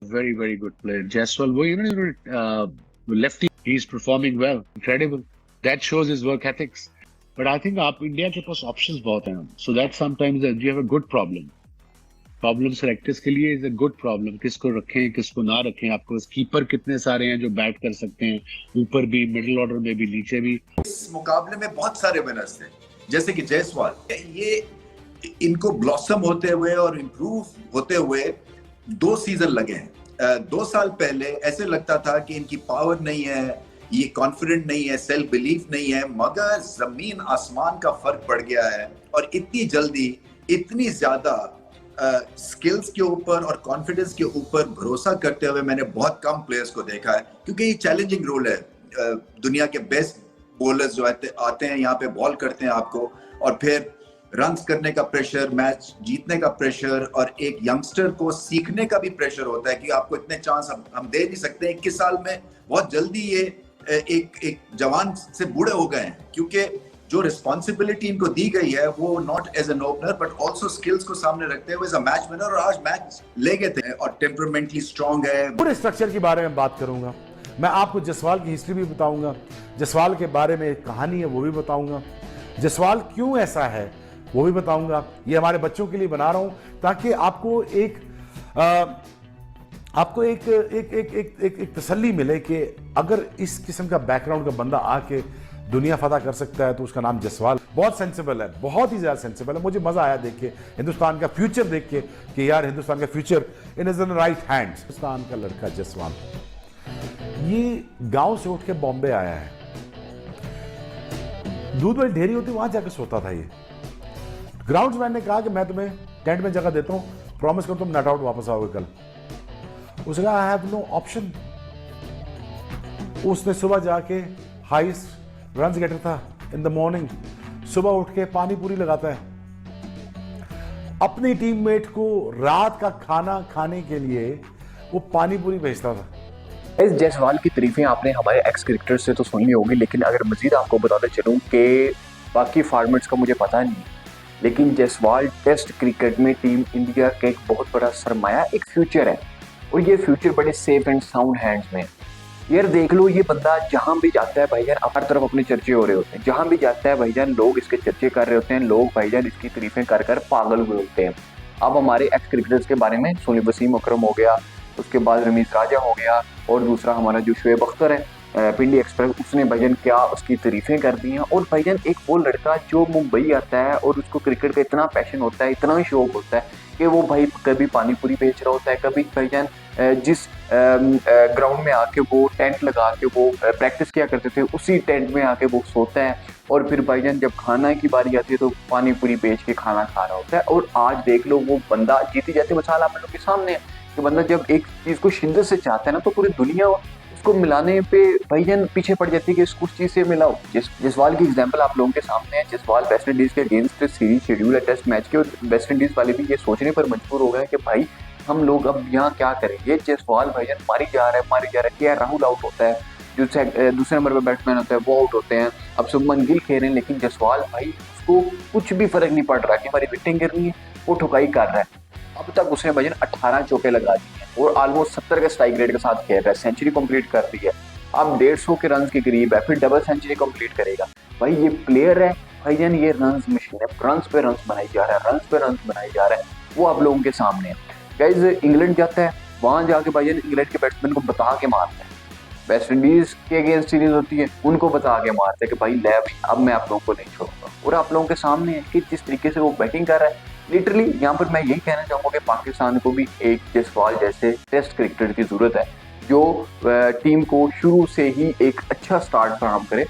Very, very good player. Jaiswal, वो lefty, he's performing well, incredible. That shows his work ethics. But I think आप India के पास options बहुत हैं. So that sometimes you have a good problem. Problem selectors के लिए is a good problem, किसको रखें किसको ना रखें। आपके पास कीपर कितने सारे हैं जो बैट कर सकते हैं, ऊपर भी, मिडिल ऑर्डर में भी, नीचे भी। इस मुकाबले में बहुत सारे विनर्स थे, जैसे कि जायसवाल, ये इनको ब्लॉसम होते हुए और इम्प्रूव होते हुए 2 सीजन लगे हैं। 2 साल पहले ऐसे लगता था कि इनकी पावर नहीं है, ये कॉन्फिडेंट नहीं है, सेल्फ बिलीफ नहीं है, मगर जमीन आसमान का फर्क पड़ गया है। और इतनी जल्दी इतनी ज्यादा स्किल्स के ऊपर और कॉन्फिडेंस के ऊपर भरोसा करते हुए मैंने बहुत कम प्लेयर्स को देखा है, क्योंकि ये चैलेंजिंग रोल है। दुनिया के बेस्ट बॉलर्स जो आते हैं यहाँ पे बॉल करते हैं आपको, और फिर रन्स करने का प्रेशर, मैच जीतने का प्रेशर, और एक यंगस्टर को सीखने का भी प्रेशर होता है कि आपको इतने चांस हम दे नहीं सकते। 21 साल में बहुत जल्दी ये एक जवान से बूढ़े हो गए हैं, क्योंकि जो रिस्पॉन्सिबिलिटी इनको दी गई है वो not as an opener but also skills को सामने रखते हुए एज अ मैच विनर, और आज मैच ले गए थे। और टेम्परामेंटली स्ट्रांग है। पूरे स्ट्रक्चर के बारे में बात करूंगा मैं, आपको जायसवाल की हिस्ट्री भी बताऊंगा, जायसवाल के बारे में एक कहानी है वो भी बताऊंगा, जायसवाल क्यों ऐसा है वो भी बताऊंगा। ये हमारे बच्चों के लिए बना रहा हूं ताकि आपको एक तसल्ली मिले कि अगर इस किस्म का बैकग्राउंड का बंदा आके दुनिया फतह कर सकता है तो उसका नाम जायसवाल। बहुत सेंसिबल है, बहुत ही ज्यादा सेंसिबल है। मुझे मजा आया देख के, हिंदुस्तान का फ्यूचर देख के कि यार हिंदुस्तान का future in is in right hands. Hindustan का लड़का जायसवाल ये गांव से उठ के बॉम्बे आया है। दूध वाली ढेरी होती वहां जाकर सोता था ये। ग्राउंड्समैन ने कहा कि मैं तुम्हें टेंट में जगह देता हूं, प्रॉमिस करो तुम नॉट आउट वापस आओगे कल। उसने कहा आई हैव नो ऑप्शन। उसने सुबह जाके हाईएस्ट रन्स गेटर था इन द मॉर्निंग, सुबह उठ के पानी पूरी लगाता है, अपनी टीममेट को रात का खाना खाने के लिए वो पानी पूरी भेजता था। इस जायसवाल की तारीफें आपने हमारे एक्स क्रिकेटर से तो सुन ली होगी, लेकिन अगर मजीद आपको बताते चलूं कि बाकी फॉर्मेट्स का मुझे पता नहीं, लेकिन जायसवाल टेस्ट क्रिकेट में टीम इंडिया का एक बहुत बड़ा सरमाया, एक फ्यूचर है, और ये फ्यूचर बड़े सेफ एंड साउंड हैंड्स में। यार देख लो, ये बंदा जहां भी जाता है भाईजान हर तरफ अपने चर्चे हो रहे होते हैं, जहां भी जाता है भाईजान लोग इसके चर्चे कर रहे होते हैं, लोग भाईजान इसकी तारीफें कर कर पागल हुए होते हैं। अब हमारे एक्स क्रिकेटर्स के बारे में सोनी वसीम अकरम हो गया, उसके बाद रमीज राजा हो गया, और दूसरा हमारा जो शुएब अख्तर है पिंडी एक्सप्रेस, उसने भाईजान क्या उसकी तारीफें कर दी हैं। और भाईजान एक वो लड़का जो मुंबई आता है और उसको क्रिकेट का इतना पैशन होता है, इतना शौक होता है कि वो भाई कभी पानी पूरी बेच रहा होता है, कभी भाईजान जिस ग्राउंड में आके वो टेंट लगा के वो प्रैक्टिस किया करते थे उसी टेंट में आके वो सोता है, और फिर भाईजान जब खाना की बारी आती है तो पानी पूरी बेच के खाना खा रहा होता है। और आज देख लो वो बंदा जीती जाती मिसाल आप लोगों के सामने है कि बंदा जब एक चीज को शिद्दत से चाहता है ना तो पूरी दुनिया उसको मिलाने पे भाईजान पीछे पड़ जाती है कि इसको उस चीज से मिलाओ। जायसवाल की एग्जांपल आप लोगों के सामने है। जायसवाल वेस्ट इंडीज के अगेंस्ट सीरीज शेड्यूल है टेस्ट मैच के, और वेस्ट इंडीज वाले भी ये सोचने पर मजबूर हो गए कि भाई हम लोग अब यहाँ क्या करें। ये जायसवाल भाईजान मारी जा रहा है, क्या राहुल आउट होता है, जो दूसरे नंबर पे बैट्समैन होता है वो आउट होते हैं, अब शुभमन गिल खेल रहे हैं, लेकिन जायसवाल भाई उसको कुछ भी फर्क नहीं पड़ रहा कि हमारी विकेटें गिर रही है, वो ठुकाई कर रहा है। अब तक उसने भाईजान 18 चौके लगा दिए हैं और ऑलमोस्ट 70 के स्ट्राइक रेट के साथ खेल रहा है, सेंचुरी कंप्लीट कर दी है, अब 150 के रन के करीब है, फिर डबल सेंचुरी कंप्लीट करेगा। भाई ये प्लेयर है भाईजान, ये रन्स मशीन है, रन्स पे रन्स बनाई जा रहा है, रन्स पे रन्स बनाई जा रहा है, वो आप लोगों के सामने है। गाइस इंग्लैंड जाता है, वहां जाके भाईजान इंग्लैंड के बैट्समैन को बता के मारता है, वेस्ट इंडीज के अगेंस्ट सीरीज होती है उनको बता के मारता है कि भाई ले अब मैं आप लोगों को नहीं छोड़ूंगा। और आप लोगों के सामने है कि जिस तरीके से वो बैटिंग कर रहा है, लिटरली यहाँ पर मैं यही कहना चाहूंगा कि पाकिस्तान को भी एक जायसवाल जैसे टेस्ट क्रिकेटर की जरूरत है जो टीम को शुरू से ही एक अच्छा स्टार्ट फराहम करे।